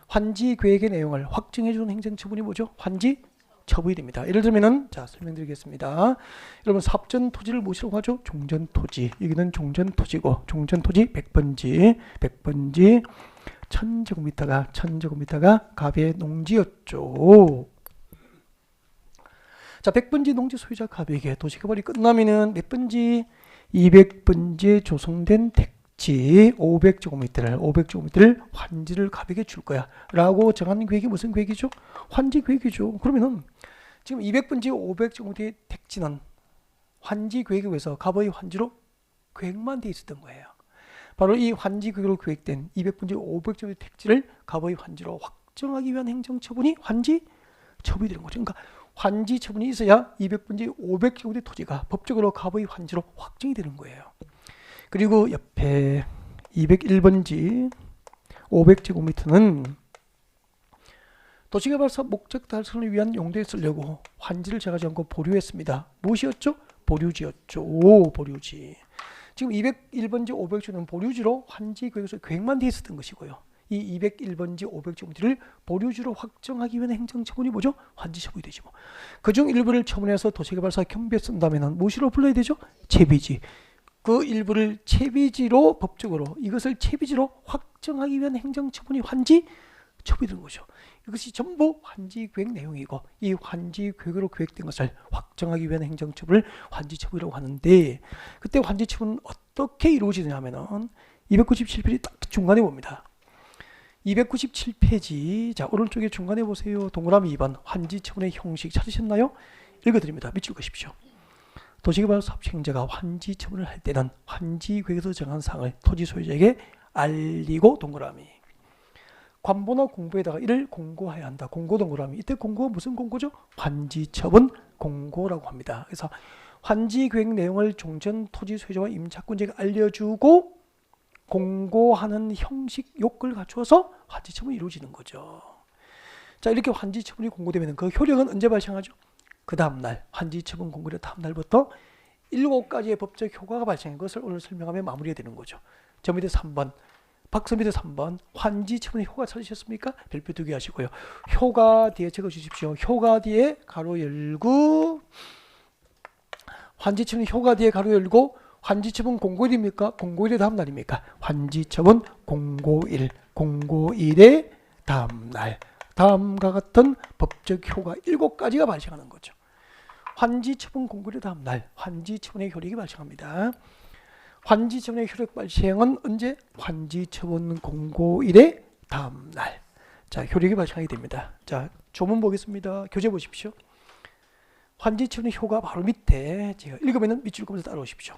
환지 계획의 내용을 확정해주는 행정처분이 뭐죠? 환지 처분이 됩니다. 예를 들면은, 자, 설명드리겠습니다. 여러분, 삽전 토지를 무엇이라고 하죠? 종전 토지. 여기는 종전 토지고, 종전 토지 100번지 1000제곱미터가 갑의 농지였죠. 자, 100번지 농지 소유자 갑에게 도시개발이 끝나면은 몇 번지? 200번지에 조성된 택지 500제곱미터를 환지를 갑에게 줄 거야 라고 정하는 계획이 무슨 계획이죠? 환지 계획이죠. 그러면은 지금 200번지 500제곱미터의 택지는 환지 계획에 의해서 갑의 환지로 계획만 돼 있었던 거예요. 바로 이 환지 구역으로 계획된 200분지 500제곱미터 택지를 갑의 환지로 확정하기 위한 행정처분이 환지 처분이 되는 거죠. 그러니까 환지 처분이 있어야 200분지 500제곱미터 토지가 법적으로 갑의 환지로 확정이 되는 거예요. 그리고 옆에 201번지 500제곱미터는 도시개발사업 목적 달성을 위한 용도에 쓰려고 환지를 정하지 않고 보류했습니다. 무엇이었죠? 보류지였죠. 오, 보류지. 지금 201번지 500제곱미터는 보류지로 환지 구역에서 계획만 돼 있었던 것이고요. 이 201번지 500제곱미터를 보류지로 확정하기 위한 행정처분이 뭐죠? 환지 처분이 되죠. 그중 일부를 처분해서 도시개발사 경비에 쓴다면 무엇으로 불러야 되죠? 채비지. 그 일부를 채비지로 법적으로 이것을 채비지로 확정하기 위한 행정처분이 환지 처분이 되는 거죠. 이것이 전부 환지계획 내용이고 이 환지계획으로 계획된 것을 확정하기 위한 행정처분을 환지처분이라고 하는데 그때 환지처분은 어떻게 이루어지느냐면은 297페이지 딱 중간에 봅니다. 297페이지 자 오른쪽에 중간에 보세요. 동그라미 2번 환지처분의 형식 찾으셨나요? 읽어드립니다. 밑줄 그십시오. 도시개발 사업시행자가 환지처분을 할 때는 환지계획에서 정한 사항을 토지 소유자에게 알리고 동그라미 관보나 공보에다가 이를 공고해야 한다. 공고 동그라미. 이때 공고가 무슨 공고죠? 환지처분 공고라고 합니다. 그래서 환지계획 내용을 종전 토지 소유자와 임차권자에게 알려주고 공고하는 형식 요건을 갖추어서 환지처분이 이루어지는 거죠. 자 이렇게 환지처분이 공고되면 그 효력은 언제 발생하죠? 그 다음날 환지처분 공고의 다음 날부터 7가지의 법적 효과가 발생한 것을 오늘 설명하며 마무리가 되는 거죠. 저 밑에 3번 박스 밑에 3번 환지처분의 효과 찾으셨습니까? 별표 2개 하시고요. 효과 뒤에 적어주십시오. 효과 뒤에 가로 열고 환지처분 효과 뒤에 가로 열고 환지처분 공고일입니까? 공고일의 다음 날입니까? 환지처분 공고일 공고일의 다음 날 다음과 같은 법적 효과 7가지가 발생하는 거죠. 환지처분 공고일의 다음 날 환지처분의 효력이 발생합니다. 환지처분의 효력 발생은 언제? 환지처분 공고일의 다음 날. 자, 효력이 발생하게 됩니다. 자, 조문 보겠습니다. 교재 보십시오. 환지처분의 효과 바로 밑에 제가 읽으면 밑줄 그으면서 따라오십시오.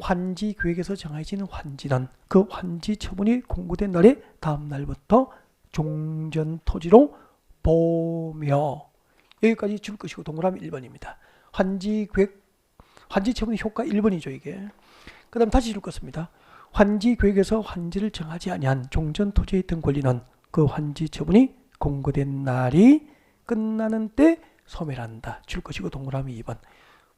환지계획에서 정해지는 환지는 그 환지처분이 공고된 날의 다음 날부터 종전토지로 보며 여기까지 줄 것이고 동그라미 1번입니다. 환지처분의 효과 1번이죠 이게. 그 다음 다시 줄 것입니다. 환지계획에서 환지를 정하지 아니한 종전토지에 있던 권리는 그 환지처분이 공고된 날이 끝나는 때 소멸한다. 줄 것이고 동그라미 2번.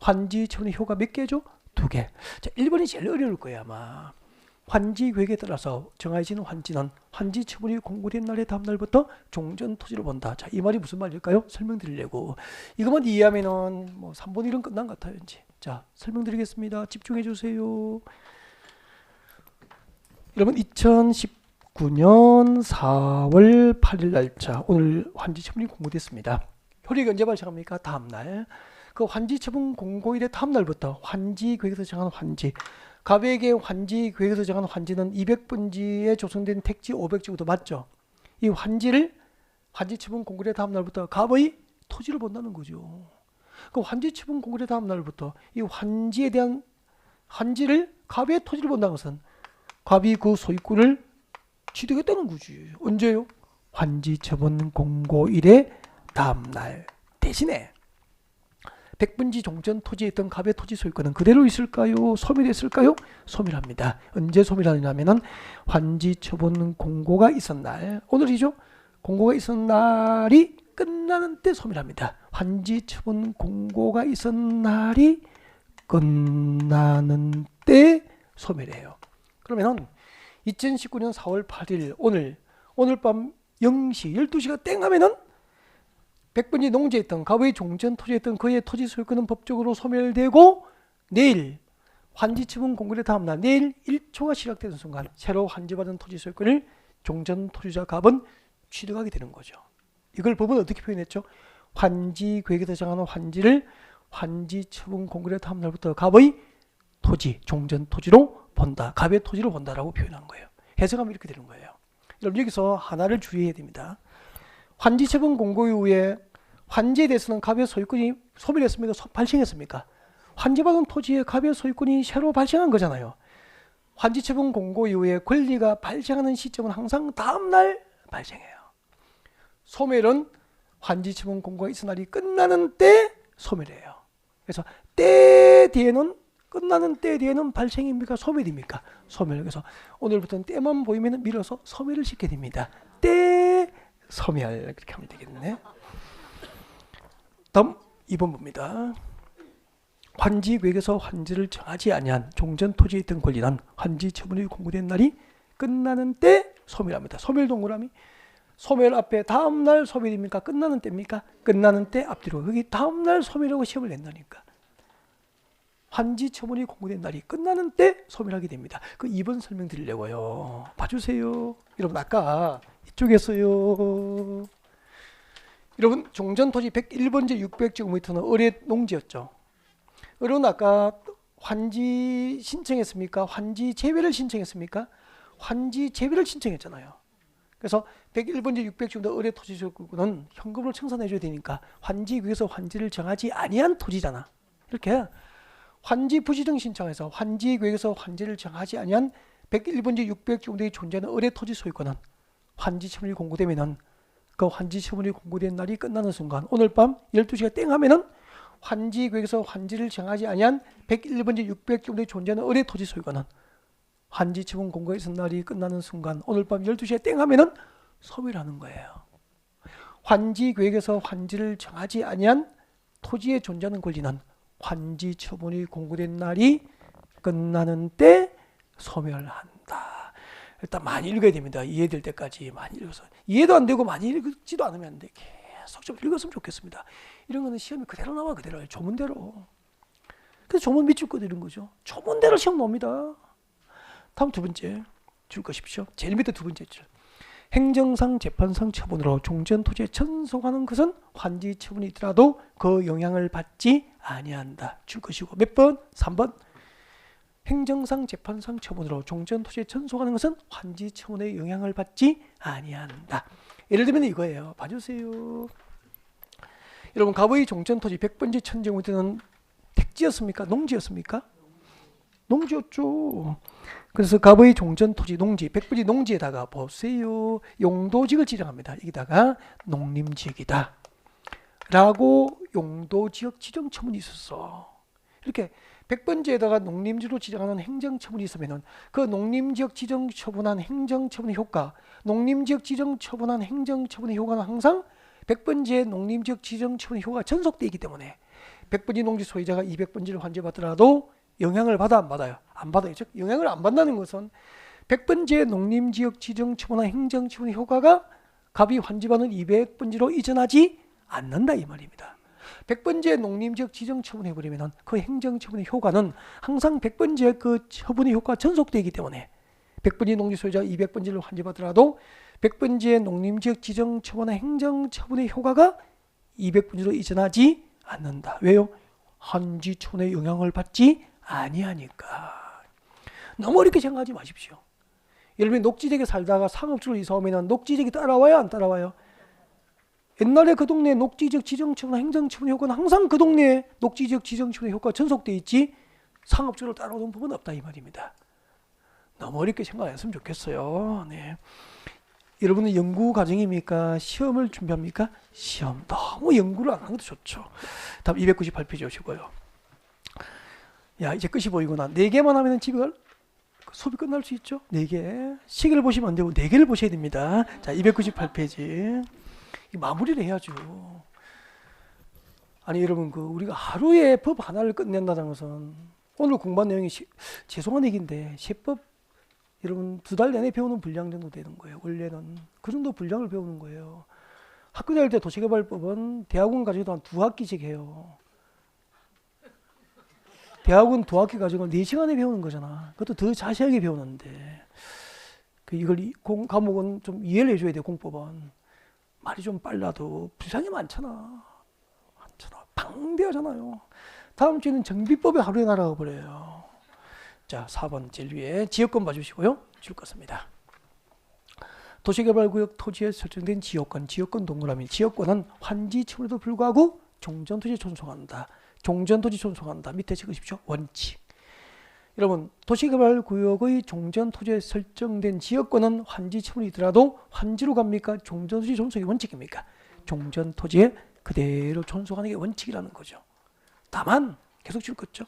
환지처분의 효과 몇 개죠? 2개. 자, 1번이 제일 어려울 거예요 아마. 환지계획에 따라서 정해지는 환지는 환지처분이 공고된 날의 다음 날부터 종전토지로 본다. 자, 이 말이 무슨 말일까요? 설명드리려고. 이것만 이해하면은 뭐 3번 1은 끝난 것 같아요 이제. 자, 설명드리겠습니다. 집중해 주세요. 여러분 2019년 4월 8일 날짜 오늘 환지처분이 공고됐습니다. 효력이 언제 발생합니까? 다음날. 그 환지처분 공고일의 다음 날부터 환지계획에서 정한 환지 갑에게 환지계획에서 정한 환지는 200분지에 조성된 택지 500제곱미터 맞죠? 이 환지처분 공고일의 다음 날부터 갑의 토지를 본다는 거죠. 그 환지처분 공고일의 다음 날부터 이 환지에 대한 환지를 갑의 토지를 본다는 것은 갑이 그 소유권을 취득했다는 거지. 언제요? 환지처분 공고일의 다음 날. 대신에 100분지 종전 토지에 있던 갑의 토지 소유권은 그대로 있을까요? 소멸했을까요? 소멸합니다. 언제 소멸하느냐면은 환지처분 공고가 있은 날. 오늘이죠? 공고가 있은 날이 끝나는 때 소멸합니다. 환지처분 공고가 있은 날이 끝나는 때 소멸해요. 그러면은 2019년 4월 8일 오늘 밤 0시 12시가 땡 하면은 100분지 농지에 있던 갑의 종전 토지에 있던 그의 토지 소유권은 법적으로 소멸되고 내일 환지처분 공고일의 다음 날 내일 1초가 시작되는 순간 새로 환지받은 토지 소유권을 종전 토지자 갑은 취득하게 되는 거죠. 이걸 법은 어떻게 표현했죠? 환지계획에서 정하는 환지를 환지처분 공고일의 다음 날부터 갑의 토지, 종전 토지로 본다. 갑의 토지로 본다라고 표현한 거예요. 해석하면 이렇게 되는 거예요. 여러분 여기서 하나를 주의해야 됩니다. 환지처분 공고 이후에 환지에 대해서는 갑의 소유권이 소멸했습니까? 발생했습니까? 환지받은 토지에 갑의 소유권이 새로 발생한 거잖아요. 환지처분 공고 이후에 권리가 발생하는 시점은 항상 다음날 발생해요. 소멸은 환지처분 공고가 있은 날이 끝나는 때 소멸이에요. 그래서 때 뒤에는 끝나는 때 뒤에는 발생입니까? 소멸입니까? 소멸. 그래서 오늘부터는 때만 보이면 밀어서 소멸을 시켜야 됩니다. 때 소멸 그렇게 하면 되겠네. 다음 2번 봅니다. 환지구역에서 환지를 정하지 아니한 종전 토지에 있던 권리는 환지 처분이 공고된 날이 끝나는 때 소멸합니다. 소멸 동그라미. 소멸 앞에 다음날 소멸입니까? 끝나는 때입니까? 끝나는 때 앞뒤로. 여기 다음날 소멸하고 시험을 낸다니까. 환지 처분이 공고된 날이 끝나는 때 소멸하게 됩니다. 그 2번 설명드리려고요. 봐주세요. 여러분 아까 이쪽에서요. 여러분 종전토지 101번지 600제곱미터는 을의 농지였죠. 을은 아까 환지 신청했습니까? 환지 제외를 신청했습니까? 환지 제외를 신청했잖아요. 그래서 101번지 600제곱미터 을의 토지소유권은 현금으로 청산해줘야 되니까 환지구역에서 환지를 정하지 아니한 토지잖아. 이렇게 환지 부지정 신청해서 환지구역에서 환지를 정하지 아니한 101번지 600제곱미터에 존재하는 을의 토지 소유권은 환지 처분이 공고되면은 그 환지 처분이 공고된 날이 끝나는 순간 오늘 밤 12시가 땡 하면은 환지구역에서 환지를 정하지 아니한 101번지 600제곱미터에 존재하는 을의 토지 소유권은 환지 처분 공고가 있은 날이 끝나는 순간 오늘 밤 12시에 땡 하면은 소멸하는 거예요. 환지구역에서 환지를 정하지 아니한 토지에 존재하는 권리는 환지 처분이 공고된 날이 끝나는 때 소멸한다. 일단 많이 읽어야 됩니다. 이해될 때까지 많이 읽어서. 이해도 안 되고 많이 읽지도 않으면 안 돼. 계속 좀 읽었으면 좋겠습니다. 이런 거는 시험이 그대로 나와 그대로 조문대로. 그래서 조문 밑줄 거 이런 거죠. 조문대로 시험 나옵니다. 다음 두 번째 줄 것이십시오. 제일 밑에 두 번째 줄. 행정상 재판상 처분으로 종전 토지에 전속하는 것은 환지 처분이 있더라도 그 영향을 받지 아니한다. 줄 것이고 몇 번? 3번. 행정상 재판상 처분으로 종전 토지에 전속하는 것은 환지 처분의 영향을 받지 아니한다. 예를 들면 이거예요. 봐주세요. 여러분 갑의 종전 토지 100번지 1000제곱미터는 택지였습니까? 농지였습니까? 농지였죠. 그래서 갑의 종전 토지 농지 100번지 농지에다가 보세요. 용도지역을 지정합니다. 여기다가 농림지역이다 라고 용도지역 지정 처분이 있었어. 이렇게 100번지에다가 농림지로 지정하는 행정처분이 있으면 그 농림지역 지정 처분한 행정처분의 효과, 농림지역 지정 처분한 행정처분의 효과는 항상 100번지의 농림지역 지정 처분의 효과가 전속되어 있기 때문에 100번지 농지 소유자가 200번지를 환지받더라도 영향을 받아 안 받아요? 안 받아요. 즉 영향을 안 받는다는 것은 100번지의 농림지역 지정 처분한 행정처분의 효과가 갑이 환지받은 200번지로 이전하지 않는다 이 말입니다. 100번지의 농림지역 지정 처분해버리면 그 행정처분의 효과는 항상 100번지의 그 처분의 효과가 전속되기 때문에 100번지 농지 소유자가 200번지를 환지받더라도 100번지의 농림지역 지정 처분의 행정처분의 효과가 200번지로 이전하지 않는다. 왜요? 환지 처분의 영향을 받지 아니하니까. 너무 어렵게 생각하지 마십시오. 예를 들면 녹지지역에 살다가 상업지로 이사 오면 녹지지역이 따라와요? 안 따라와요? 옛날에 그 동네에 녹지지역 지정처분 행정처분의 효과는 항상 그 동네에 녹지지역 지정처분의 효과가 전속되어 있지 상업지로 따라오는 부분은 없다 이 말입니다. 너무 어렵게 생각 안 했으면 좋겠어요. 네. 여러분은 연구 과정입니까? 시험을 준비합니까? 시험. 너무 연구를 안 하는 것도 좋죠. 다음 298페이지 오시고요. 야 이제 끝이 보이구나. 4개만 하면 집에 갈 수업이 끝날 수 있죠. 4개. 시계를 보시면 안 되고 4개를 보셔야 됩니다. 자 298페이지. 마무리를 해야죠. 아니 여러분 그 우리가 하루에 법 하나를 끝낸다는 것은 오늘 공부한 내용이 죄송한 얘기인데 세법 여러분 2달 내내 배우는 분량 정도 되는 거예요. 원래는 그 정도 분량을 배우는 거예요. 학교 다닐 때 도시개발법은 대학원 가지고도 한 2학기씩 해요. 대학원 2학기 가지고 4시간에 배우는 거잖아. 그것도 더 자세하게 배우는데 이걸 과목은 좀 이해를 해줘야 돼. 공법은 말이 좀 빨라도 불상이 많잖아. 방대하잖아요. 다음 주에는 정비법에 하루에 날아가 버려요. 자 4번 제일 위에 지역권 봐주시고요. 줄 것입니다. 도시개발구역 토지에 설정된 지역권, 지역권 동그라미. 지역권은 환지 처분에도 불구하고 종전토지에 존속한다. 종전토지 존속한다. 밑에 적으십시오. 원칙. 여러분 도시개발구역의 종전토지에 설정된 지역권은 환지처분이더라도 환지로 갑니까? 종전토지 존속이 원칙입니까? 종전토지에 그대로 존속하는 게 원칙이라는 거죠. 다만 계속 줄것죠.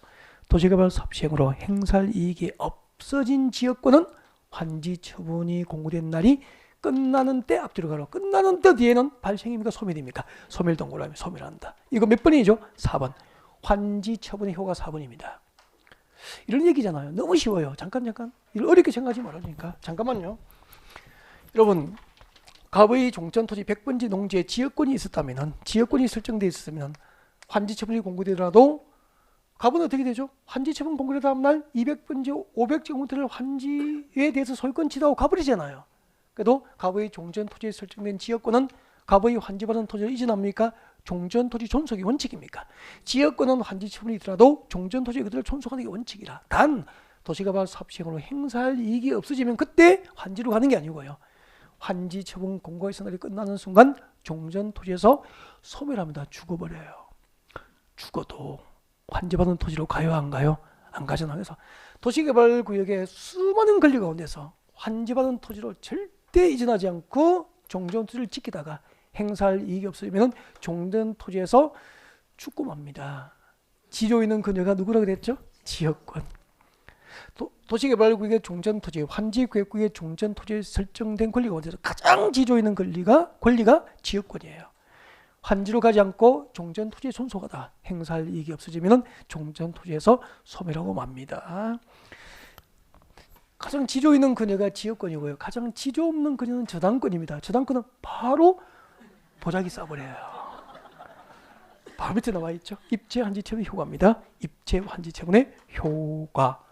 도시개발 사업 시행으로 행사할 이익이 없어진 지역권은 환지처분이 공고된 날이 끝나는 때 앞뒤로 가로 끝나는 때 뒤에는 발생입니까? 소멸입니까? 소멸 동그라미 소멸한다. 이거 몇 번이죠? 4번. 환지처분의 효가 4번입니다. 이런 얘기잖아요. 너무 쉬워요. 잠깐 이걸 어렵게 생각하지 말라니까. 잠깐만요. 여러분 갑의 종전토지 100번지 농지에 지역권이 있었다면 지역권이 설정되어 있었으면 환지처분이 공고되더라도 갑은 어떻게 되죠? 환지처분 공고된 다음 날 200번지 500제곱미터를 환지에 대해서 소유권 취득하고 가버리잖아요. 그래도 갑의 종전토지에 설정된 지역권은 갑의 환지받은 토지를 이전합니까? 종전토지 존속이 원칙입니까? 지역권은 환지처분이더라도 종전토지 그대로 존속하는 게 원칙이라. 단 도시개발 사업 시행으로 행사할 이익이 없어지면 그때 환지로 가는 게 아니고요. 환지처분 공고에서 날이 끝나는 순간 종전토지에서 소멸합니다. 죽어버려요. 죽어도 환지받은 토지로 가요 안 가요? 안 가잖아요. 그래서 도시개발구역의 수많은 권리 가운데서 환지받은 토지로 절대 이전하지 않고 종전토지를 지키다가 행사할 이익이 없으면 종전토지에서 죽고 맙니다. 지조 있는 그녀가 누구라고 그랬죠? 지역권. 도시개발구역의 종전토지, 환지구역구역의 종전토지에 설정된 권리 가운데서 가장 지조 있는 권리가 지역권이에요. 환지로 가지 않고 종전토지에 존속하다 행사할 이익이 없어지면 종전토지에서 소멸하고 맙니다. 가장 지조 있는 그녀가 지역권이고요. 가장 지조 없는 그녀는 저당권입니다. 저당권은 바로 보자기 싸버려요. 바로 밑에 나와 있죠. 입체환지처분의 효과입니다. 입체환지처분의 효과.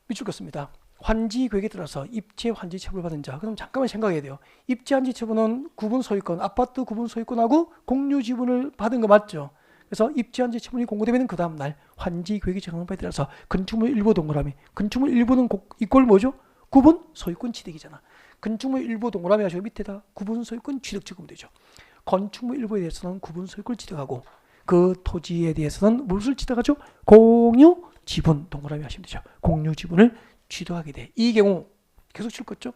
밑줄 긋습니다. 환지구역에 따라서 입체환지처분을 받은 자. 그럼 잠깐만 생각해야 돼요. 입체환지처분은 구분 소유권, 아파트 구분 소유권하고 공유 지분을 받은 거 맞죠? 그래서 입체환지처분이 공고되면 그 다음 날 환지구역이 정하는 바에 따라서 건축물 일부 동그라미. 건축물 일부는 이꼴 뭐죠? 구분 소유권 취득이잖아. 건축물 일부 동그라미 하시고 밑에다 구분 소유권 취득 적으면 되죠. 건축물 일부에 대해서는 구분 소유권을 취득하고 그 토지에 대해서는 무엇을 취득하죠? 공유 지분 동그라미 하시면 되죠. 공유 지분을 취득하게 돼. 이 경우 계속 줄 거죠.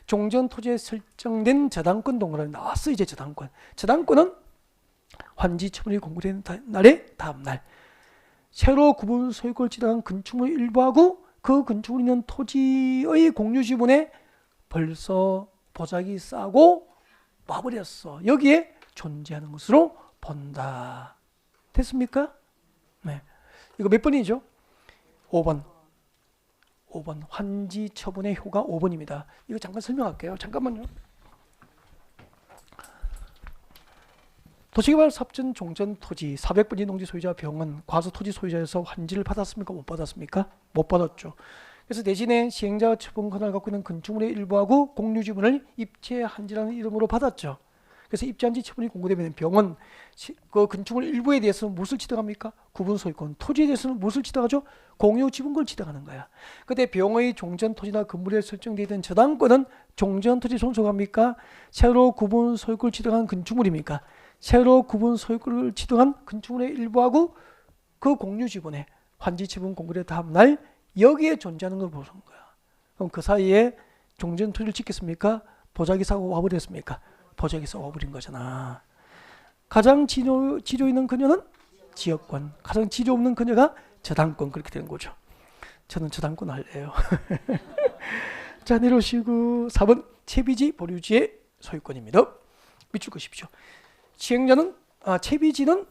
종전 토지에 설정된 저당권 동그라미 나왔어. 이제 저당권은 환지 처분이 공고된 날의 다음 날 새로 구분 소유권을 취득한 건축물 일부하고 그 건축물이 있는 토지의 공유 지분에 벌써 보자기 싸고 와버렸어. 여기에 존재하는 것으로 본다. 됐습니까? 네. 이거 몇 번이죠? 5번. 환지 처분의 효가 5번입니다. 이거 잠깐 설명할게요. 잠깐만요. 도시개발 삽전 종전 토지 400번지 농지 소유자 병은 과수 토지 소유자에서 환지를 받았습니까? 못 받았습니까? 못 받았죠. 그래서 대신에 시행자 처분 권한을 갖고 있는 건축물의 일부하고 공유 지분을 입체한지라는 이름으로 받았죠. 그래서 입체한지 처분이 공고되면 병은 그 건축물 일부에 대해서는 무엇을 취득합니까? 구분 소유권. 토지에 대해서는 무엇을 취득하죠? 공유 지분권을 취득하는 거야. 그때 병의 종전 토지나 건물에 설정되어 있는 저당권은 종전 토지 존속합니까? 새로 구분 소유권을 취득한 건축물입니까? 새로 구분 소유권을 취득한 건축물의 일부하고 그 공유 지분에 환지 지분 공고된 다음 날 여기에 존재하는 걸 보는 거야. 그럼 그 사이에 종전 토지를 지켰습니까? 보자기 사고 와버렸습니까? 보자기 사고 와버린 거잖아. 가장 지조 있는 그녀는 지역권, 가장 지조 없는 그녀가 저당권. 그렇게 되는 거죠. 저는 저당권 할래요. 자, 내려오시고 4번 채비지 보류지의 소유권입니다. 밑줄 그십시오. 시행자는 채비지는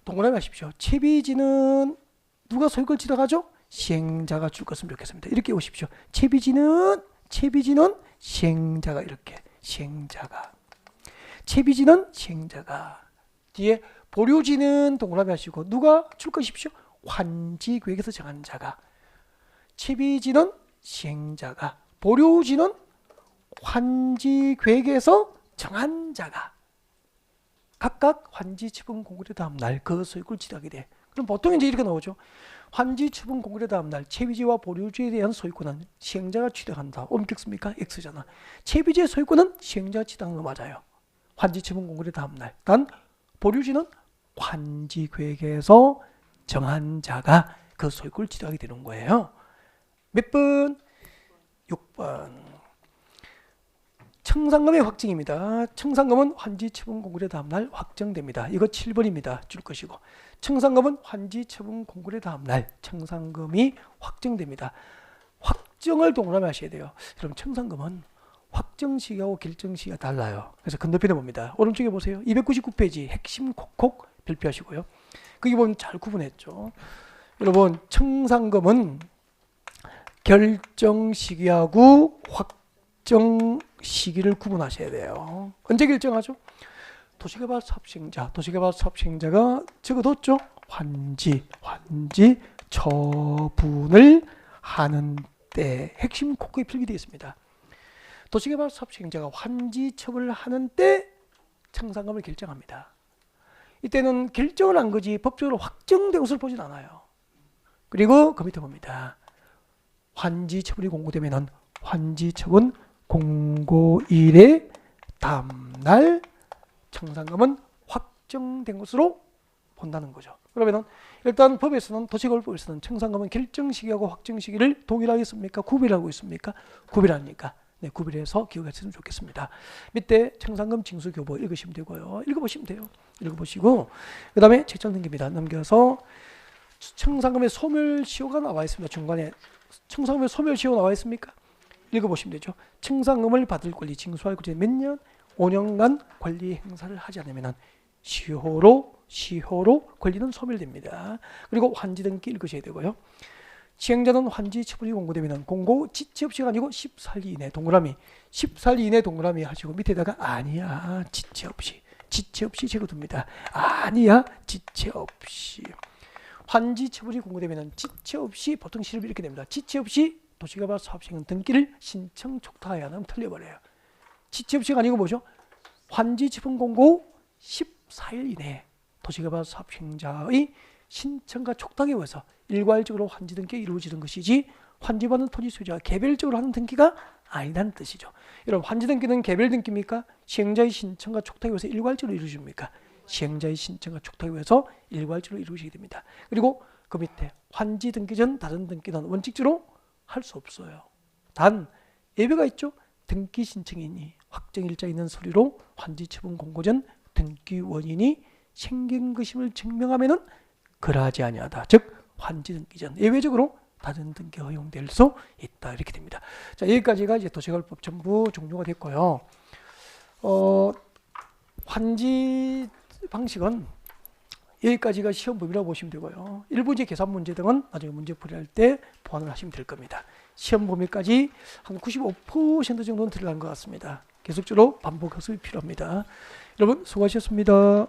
동그라미 하십시오. 채비지는 누가 소유권을 취득하죠? 시행자가 줄 것으면 좋겠습니다. 이렇게 오십시오. 채비지는 시행자가 이렇게 채비지는 시행자가 뒤에 보류지는 동그라미 하시고 누가 줄 것이십시오? 환지구역에서 정한 자가. 채비지는 시행자가, 보류지는 환지구역에서 정한 자가 각각 환지 처분 공고된 다음 날 그 소유권을 취득하게 돼. 그럼 보통 이제 이렇게 나오죠. 환지 처분 공고된 다음 날 채비지와 보류지에 대한 소유권은 시행자가 취득한다. 옮겼습니까? X잖아. 채비지의 소유권은 시행자가 취득하는 거 맞아요. 환지 처분 공고된 다음 날. 단 보류지는 환지구역에서 정한 자가 그 소유권을 취득하게 되는 거예요. 몇 번? 6번. 청산금의 확정입니다. 청산금은 환지 처분 공고의 다음날 확정됩니다. 이거 7번입니다. 줄 것이고, 청산금은 환지 처분 공고의 다음날 청산금이 확정됩니다. 확정을 동그라미 하셔야 돼요. 여러분, 청산금은 확정 시기하고 결정 시기가 달라요. 그래서 건너편에 봅니다. 오른쪽에 보세요. 299페이지 핵심 콕콕 별표하시고요. 거기 보면 잘 구분했죠. 여러분, 청산금은 결정 시기하고 확정 시기를 구분하셔야 돼요. 언제 결정하죠? 도시개발 사업시행자, 도시개발 사업시행자가 적어뒀죠. 환지 처분을 하는 때 핵심 콕콕이 필기되어 있습니다. 도시개발 사업시행자가 환지 처분을 하는 때 청산금을 결정합니다. 이때는 결정을 한 거지 법적으로 확정된 것을 보진 않아요. 그리고 그 밑에 봅니다. 환지 처분이 공고되면은 환지 처분 공고일의 다음날 청산금은 확정된 것으로 본다는 거죠. 그러면은 일단 법에서는 도시개발법에서는 청산금은 결정 시기하고 확정 시기를 동일하게 씁니까? 구별하고 있습니까? 구별하니까. 네, 구별해서 기억하시면 좋겠습니다. 밑에 청산금 징수교부 읽으시면 되고요. 읽어보시면 돼요. 읽어보시고 그 다음에 책장 넘깁니다. 넘겨서 청산금의 소멸시효가 나와 있습니다. 중간에 청산금의 소멸시효 나와 있습니까? 읽어보시면 되죠. 청산금을 받을 권리, 징수할 권리 몇 년? 5년간 권리 행사를 하지 않으면 시효로 권리는 소멸됩니다. 그리고 환지 등기 읽으셔야 되고요. 시행자는 환지 처분이 공고되면 공고 지체 없이가 아니고 14일 이내 동그라미 14일 이내 동그라미 하시고 밑에다가 아니야 지체 없이 적어둡니다. 아니야 지체 없이. 환지 처분이 공고되면 지체 없이 보통 실업이 이렇게 됩니다. 지체 없이 도시개발 사업시행 등기를 신청 촉탁하여야 하면 틀려버려요. 지체 없이가 아니고 뭐죠? 환지 처분 공고 14일 이내에 도시개발 사업시행자의 신청과 촉탁에 의해서 일괄적으로 환지 등기가 이루어지는 것이지 환지받는 토지 소유자가 개별적으로 하는 등기가 아니라는 뜻이죠. 여러분, 환지 등기는 개별 등기입니까? 시행자의 신청과 촉탁에 의해서 일괄적으로 이루어집니까? 시행자의 신청과 촉탁에 의해서 일괄적으로 이루어지게 됩니다. 그리고 그 밑에 환지 등기 전 다른 등기는 원칙적으로 할 수 없어요. 단 예외가 있죠. 등기 신청인이 확정일자 있는 서류로 환지 처분 공고 전 등기 원인이 생긴 것임을 증명하면은 그러하지 아니하다. 즉 환지 등기 전 예외적으로 다른 등기가 허용될 수 있다. 이렇게 됩니다. 자, 여기까지가 이제 도시개발법 전부 종료가 됐고요. 환지 방식은 여기까지가 시험 범위라고 보시면 되고요. 일부 이제 계산 문제 등은 나중에 문제 풀이할 때 보완을 하시면 될 겁니다. 시험 범위까지 한 95% 정도는 들어간 것 같습니다. 계속적으로 반복 학습이 필요합니다. 여러분 수고하셨습니다.